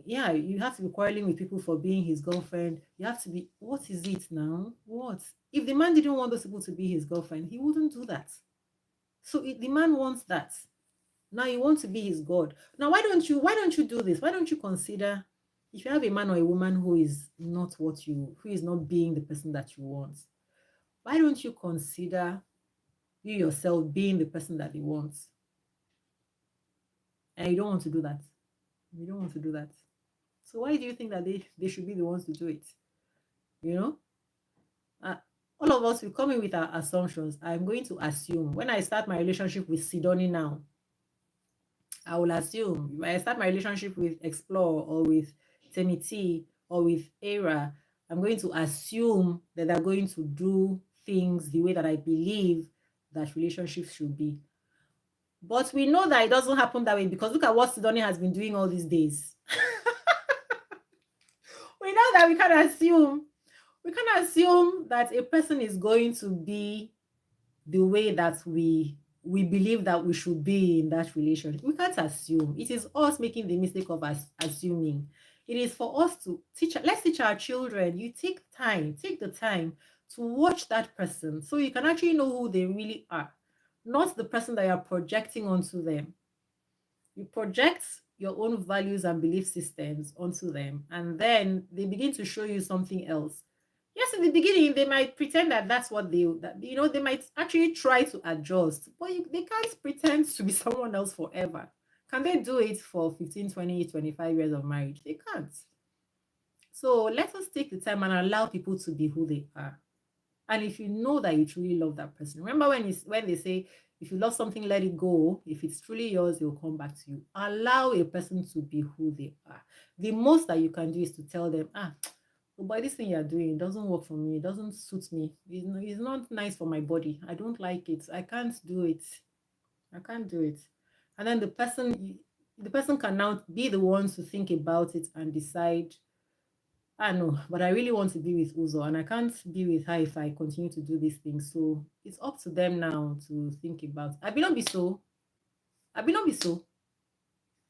yeah, you have to be quarreling with people for being his girlfriend. You have to be, what is it now? What? If the man didn't want those people to be his girlfriend, he wouldn't do that. So the man wants that. Now you want to be his God. Now why don't you do this? Why don't you consider, if you have a man or a woman who is not being the person that you want, why don't you consider you yourself being the person that he wants? And you don't want to do that. You don't want to do that. So why do you think that they should be the ones to do it? You know? Uh, all of us will come in with our assumptions. I'm going to assume when I start my relationship with Sidoni now, I will assume if I start my relationship with Explore or with Temiti or with Era, I'm going to assume that they're going to do things the way that I believe that relationships should be. But we know that it doesn't happen that way because look at what Sidoni has been doing all these days. We know that we can assume that a person is going to be the way that we believe that we should be in that relationship. We can't assume. It is us making the mistake of assuming. It is for us to teach. Let's teach our children. You take the time to watch that person so you can actually know who they really are, not the person that you're projecting onto them. You project your own values and belief systems onto them, and then they begin to show you something else. Yes, in the beginning, they might pretend that that's what they might actually try to adjust, but they can't pretend to be someone else forever. Can they do it for 15, 20, 25 years of marriage? They can't. So let us take the time and allow people to be who they are. And if you know that you truly love that person, remember when they say, if you love something, let it go. If it's truly yours, it will come back to you. Allow a person to be who they are. The most that you can do is to tell them, oh boy, this thing you're doing doesn't work for me. It doesn't suit me. It's not nice for my body. I don't like it. I can't do it. I can't do it. And then the person can now be the one to think about it and decide, I know, but I really want to be with Uzo and I can't be with her if I continue to do these things. So it's up to them now to think about. I will not be so. I will not be so,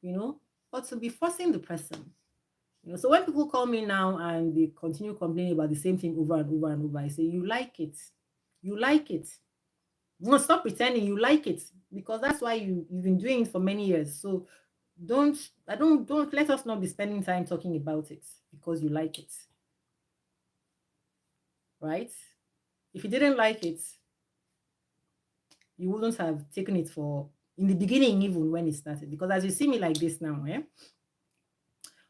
you know, but to be forcing the person. You know, so when people call me now and they continue complaining about the same thing over and over and over, I say, you like it. You like it. No, stop pretending you like it because that's why you've been doing it for many years. So don't let us not be spending time talking about it because you like it. Right? If you didn't like it, you wouldn't have taken it for in the beginning, even when it started. Because as you see me like this now,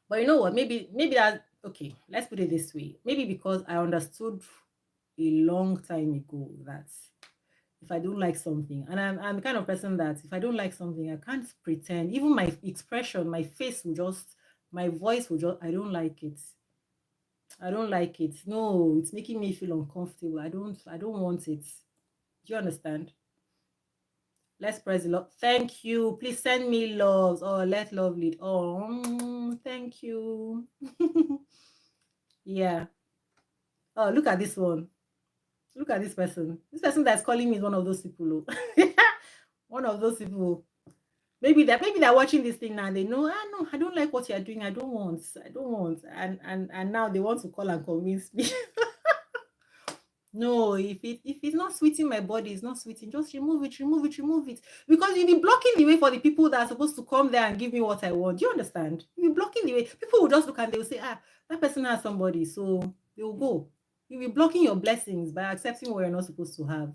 But you know what? Maybe that okay, let's put it this way. Maybe because I understood a long time ago that if I don't like something, and I'm the kind of person that if I don't like something, I can't pretend. Even my expression, my face will just, my voice will just, I don't like it. I don't like it. No, it's making me feel uncomfortable. I don't want it. Do you understand? Let's press the love. Thank you. Please send me loves. Oh, let love lead. Oh, thank you. Yeah. Oh, look at this one. Look at this person. This person that's calling me is one of those people. One of those people. Maybe they're watching this thing now. And they know, no, I don't like what you're doing. I don't want. And now they want to call and convince me. No, if it's not sweeting my body, it's not sweeting. Just remove it. Because you'll be blocking the way for the people that are supposed to come there and give me what I want. Do you understand? You'll be blocking the way. People will just look and they will say, that person has somebody, so they will go. You'll be blocking your blessings by accepting what you're not supposed to have.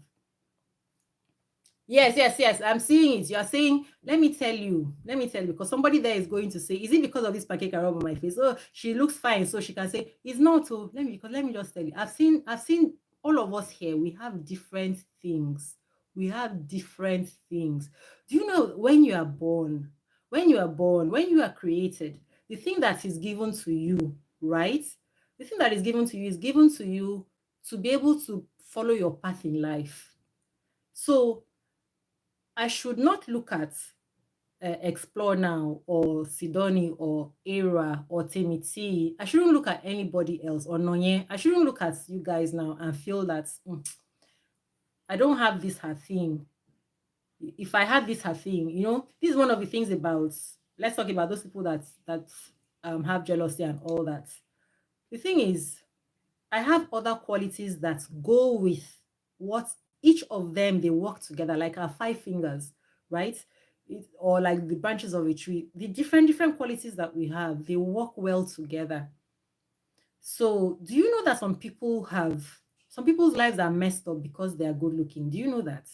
Yes. I'm seeing it. You are saying, let me tell you, because somebody there is going to say, is it because of this pancake I rub on my face? Oh, she looks fine, so she can say, it's not. So let me just tell you. I've seen all of us here. We have different things. Do you know when you are born, when you are created, The thing that is given to you, right? The thing that is given to you is given to you to be able to follow your path in life. So I should not look at Explore Now or Sidoni or Era or Temiti. I shouldn't look at anybody else or Nonye. I shouldn't look at you guys now and feel that I don't have this her thing. If I had this her thing, this is one of the things about, let's talk about those people that have jealousy and all that. The thing is, I have other qualities that go with what each of them, they work together, like our 5 fingers, right? Or like the branches of a tree. The different qualities that we have, they work well together. So do you know that some people's lives are messed up because they are good looking? Do you know that?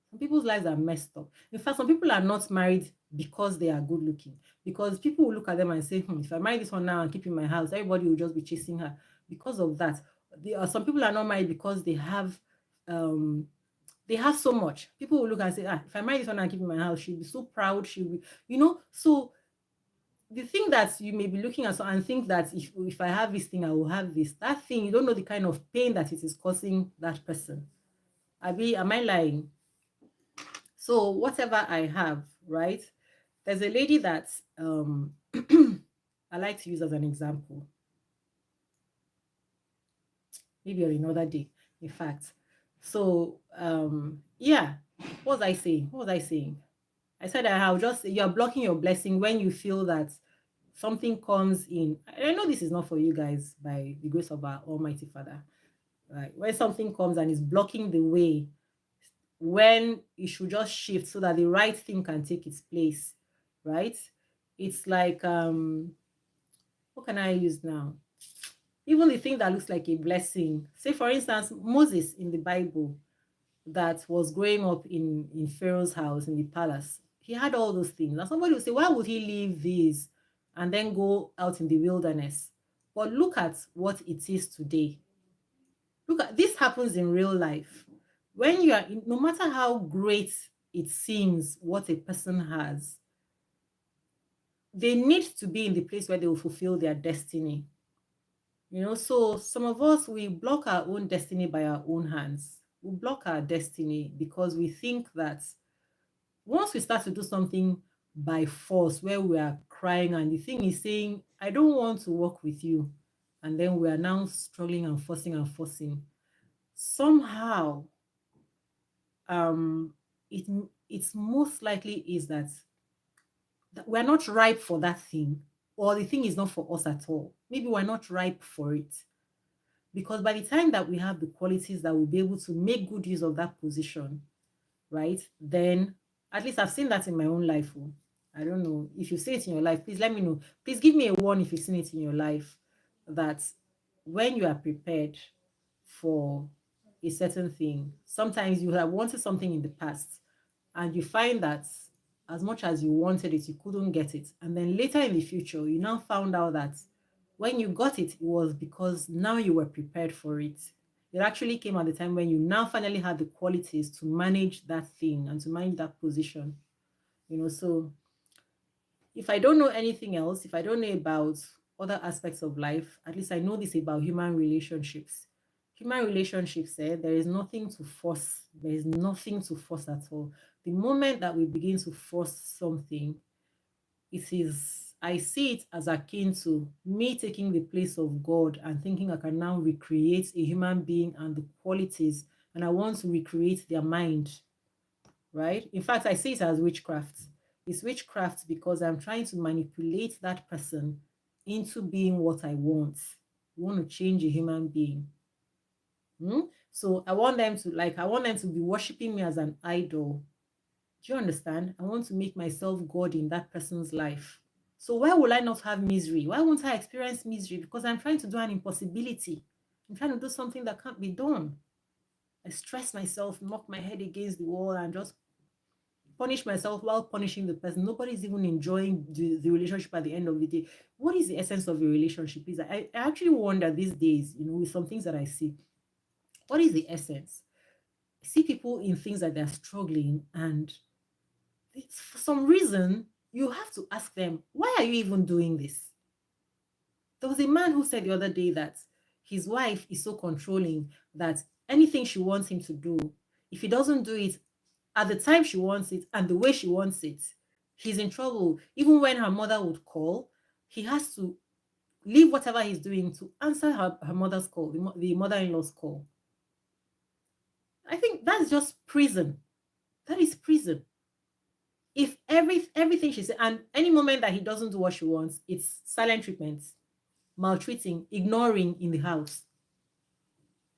Some people's lives are messed up. In fact, some people are not married because they are good looking. Because people will look at them and say, if I marry this one now and keep in my house, everybody will just be chasing her. Because of that, some people are not married because they have so much. People will look and say, if I marry this one and keep in my house, she'll be so proud. She'll be, So the thing that you may be looking at and think that if I have this thing, I will have this. That thing, you don't know the kind of pain that it is causing that person. Am I lying? So whatever I have, right? There's a lady that I like to use as an example. Maybe on another day, in fact. So yeah, what was I saying? I said that you're blocking your blessing when you feel that something comes in. I know this is not for you guys by the grace of our Almighty Father. Right? When something comes and is blocking the way, when it should just shift so that the right thing can take its place, right? It's like what can I use now? Even the thing that looks like a blessing. Say, for instance, Moses in the Bible that was growing up in Pharaoh's house in the palace. He had all those things. And somebody would say, why would he leave these and then go out in the wilderness? But look at what it is today. Look at this happens in real life. When you are, no matter how great it seems what a person has, they need to be in the place where they will fulfill their destiny. So some of us, we block our own destiny by our own hands. We block our destiny because we think that once we start to do something by force, where we are crying and the thing is saying, I don't want to work with you, and then we are now struggling and forcing, somehow it's most likely is that we're not ripe for that thing, or the thing is not for us at all. Maybe we're not ripe for it. Because by the time that we have the qualities that will be able to make good use of that position, right, then at least I've seen that in my own life. I don't know if you see it in your life. Please let me know. Please give me a one if you've seen it in your life, that when you are prepared for a certain thing, sometimes you have wanted something in the past and you find that as much as you wanted it, you couldn't get it. And then later in the future, you now found out that when you got it, it was because now you were prepared for it. It actually came at the time when you now finally had the qualities to manage that thing and to manage that position. So if I don't know anything else, if I don't know about other aspects of life, at least I know this about human relationships. Human relationships, there is nothing to force. There is nothing to force at all. The moment that we begin to force something, I see it as akin to me taking the place of God and thinking I can now recreate a human being and the qualities, and I want to recreate their mind, right? In fact, I see it as witchcraft. It's witchcraft because I'm trying to manipulate that person into being what I want. I want to change a human being. So I want them to be worshiping me as an idol. Do you understand? I want to make myself God in that person's life. So why will I not have misery? Why won't I experience misery? Because I'm trying to do an impossibility. I'm trying to do something that can't be done. I stress myself, knock my head against the wall, and just punish myself while punishing the person. Nobody's even enjoying the relationship at the end of the day. What is the essence of a relationship? I actually wonder these days, with some things that I see, what is the essence? I see people in things that they're struggling, and for some reason, you have to ask them, why are you even doing this? There was a man who said the other day that his wife is so controlling that anything she wants him to do, if he doesn't do it at the time she wants it and the way she wants it, he's in trouble. Even when her mother would call, he has to leave whatever he's doing to answer her mother's call, the mother-in-law's call. I think that's just prison. That is prison. If everything she said, and any moment that he doesn't do what she wants, it's silent treatment, maltreating, ignoring in the house.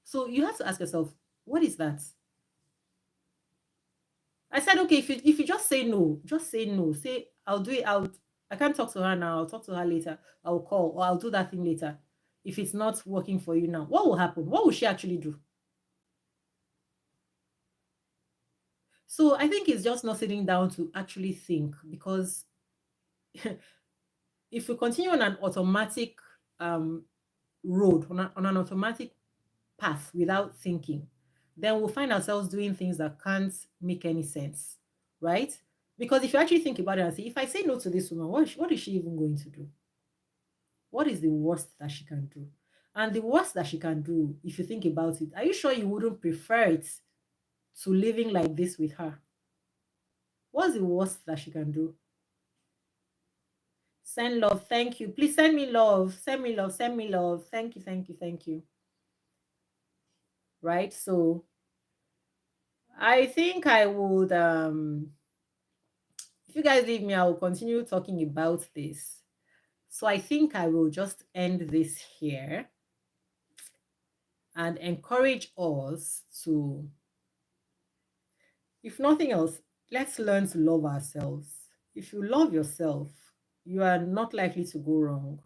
So you have to ask yourself, what is that? I said, okay, if you just say no, just say no. Say, I'll do it. I can't talk to her now. I'll talk to her later. I'll call or I'll do that thing later. If it's not working for you now, what will happen? What will she actually do? So I think it's just not sitting down to actually think, because if we continue on an automatic road, on an automatic path without thinking, then we'll find ourselves doing things that can't make any sense, right? Because if you actually think about it and say, if I say no to this woman, what is she even going to do? What is the worst that she can do? And the worst that she can do, if you think about it, are you sure you wouldn't prefer it to living like this with her? What's the worst that she can do? Send love. Thank you. Please send me love. Send me love. Send me love. Thank you. Thank you. Thank you. Right? So I think I would if you guys leave me, I will continue talking about this. So I think I will just end this here and encourage us to, if nothing else, let's learn to love ourselves. If you love yourself, you are not likely to go wrong.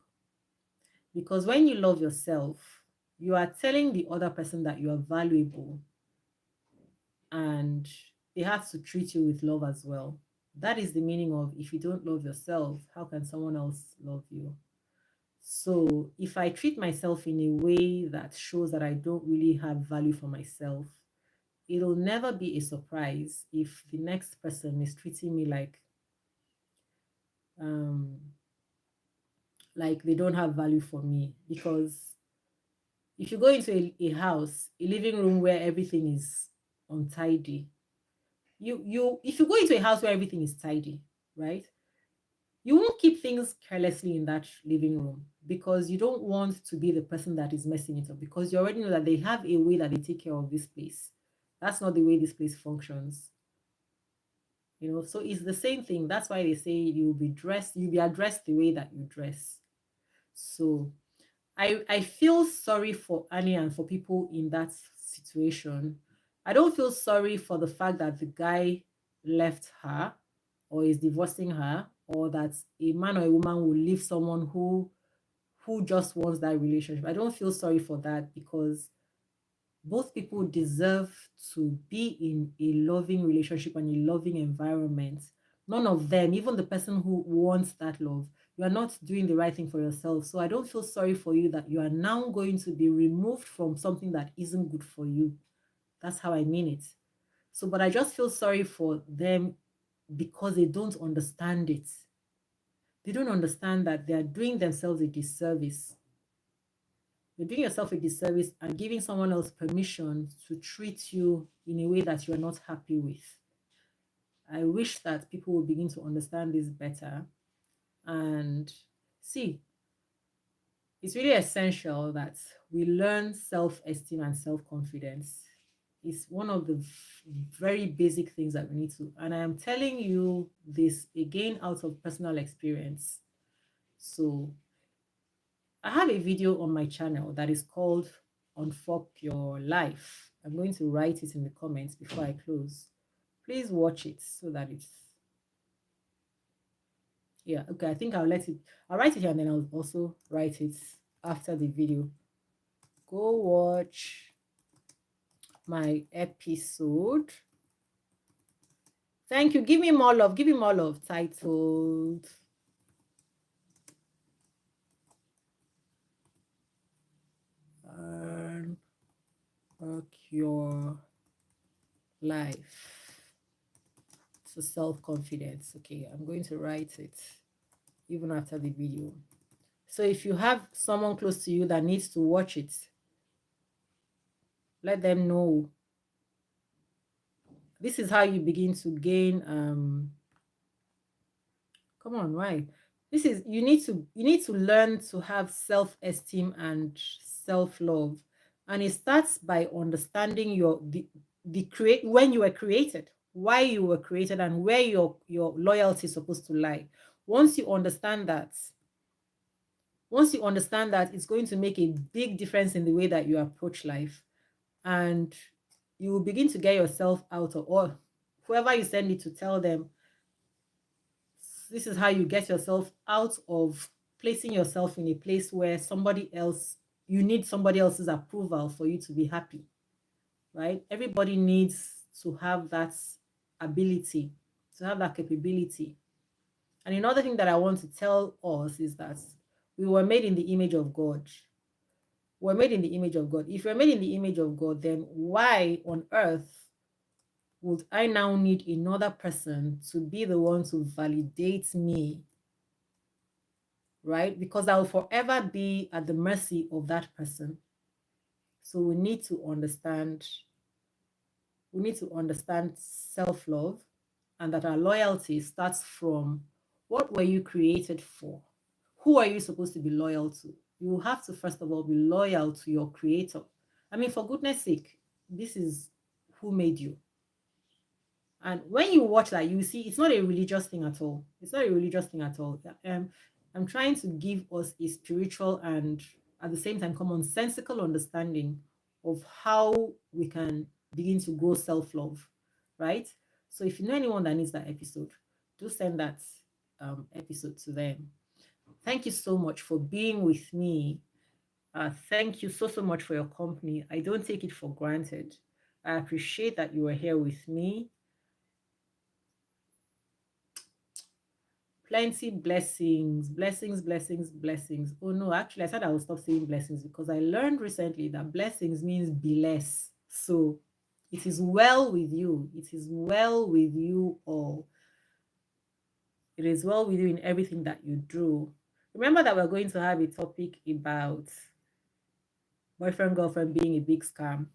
Because when you love yourself, you are telling the other person that you are valuable and they have to treat you with love as well. That is the meaning of, if you don't love yourself, how can someone else love you? So if I treat myself in a way that shows that I don't really have value for myself, it'll never be a surprise if the next person is treating me um like they don't have value for me. Because if you go into a house, a living room where everything is untidy, you if you go into a house where everything is tidy, right, you won't keep things carelessly in that living room, because you don't want to be the person that is messing it up, because you already know that they have a way that they take care of this place. That's not the way this place functions. So it's the same thing. That's why they say you'll be addressed the way that you dress. So I feel sorry for Annie and for people in that situation. I don't feel sorry for the fact that the guy left her or is divorcing her, or that a man or a woman will leave someone who just wants that relationship. I don't feel sorry for that, because both people deserve to be in a loving relationship and a loving environment. None of them, even the person who wants that love, you are not doing the right thing for yourself. So I don't feel sorry for you that you are now going to be removed from something that isn't good for you. That's how I mean it. So, but I just feel sorry for them because they don't understand it. They don't understand that they are doing themselves a disservice. You're doing yourself a disservice and giving someone else permission to treat you in a way that you're not happy with. I wish that people will begin to understand this better and see. It's really essential that we learn self-esteem and self-confidence. It's one of the very basic things that we need to. And I am telling you this again out of personal experience. So I have a video on my channel that is called Unfuck Your Life. I'm going to write it in the comments before I close. Please watch it so that it's, yeah, okay, I think I'll write it here and then I'll also write it after the video. Go watch my episode. Thank you. Give me more love. Give me more love. Titled Unfuck Your Life. So self-confidence. Okay, I'm going to write it even after the video. So if you have someone close to you that needs to watch it, let them know. This is how you begin to gain come on, why? This is you need to learn to have self-esteem and self-love. And it starts by understanding the create when you were created, why you were created, and where your loyalty is supposed to lie. Once you understand that, it's going to make a big difference in the way that you approach life. And you will begin to get yourself out of, or whoever you send it to, tell them this is how you get yourself out of placing yourself in a place where you need somebody else's approval for you to be happy, right? Everybody needs to have that ability, to have that capability. And another thing that I want to tell us is that we were made in the image of God. We're made in the image of God. If we're made in the image of God, then why on earth would I now need another person to be the one to validate me, right? Because I will forever be at the mercy of that person. So we need to understand self-love, and that our loyalty starts from what were you created for? Who are you supposed to be loyal to? You have to first of all be loyal to your creator. I mean, for goodness sake, this is who made you. And when you watch that, you see it's not a religious thing at all. It's not a religious thing at all. I'm trying to give us a spiritual and at the same time commonsensical understanding of how we can begin to grow self-love, right? So if you know anyone that needs that episode, do send that episode to them. Thank you so much for being with me. Thank you so much for your company. I don't take it for granted. I appreciate that you are here with me. Plenty blessings, blessings, blessings, blessings. Oh no, actually, I said I will stop saying blessings because I learned recently that blessings means bless. So it is well with you. It is well with you all. It is well with you in everything that you do. Remember that we're going to have a topic about boyfriend, girlfriend being a big scam.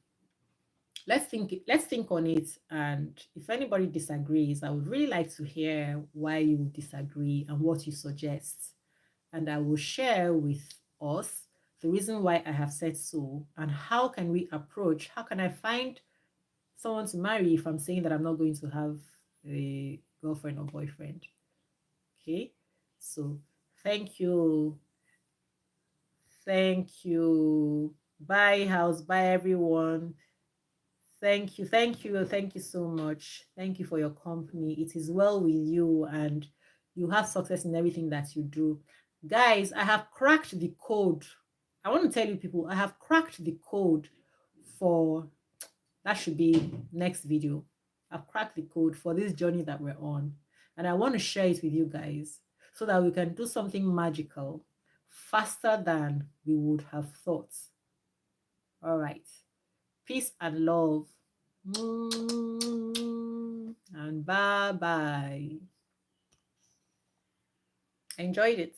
Let's think on it, and if anybody disagrees, I would really like to hear why you disagree and what you suggest, and I will share with us the reason why I have said so, and how can I find someone to marry if I'm saying that I'm not going to have a girlfriend or boyfriend. Okay, so thank you. Bye house, bye everyone. Thank you, thank you so much. Thank you for your company. It is well with you, and you have success in everything that you do. Guys, I have cracked the code. I want to tell you people, I have cracked the code for, that should be next video. I've cracked the code for this journey that we're on, and I want to share it with you guys so that we can do something magical faster than we would have thought. All right. Peace and love. And bye bye. I enjoyed it.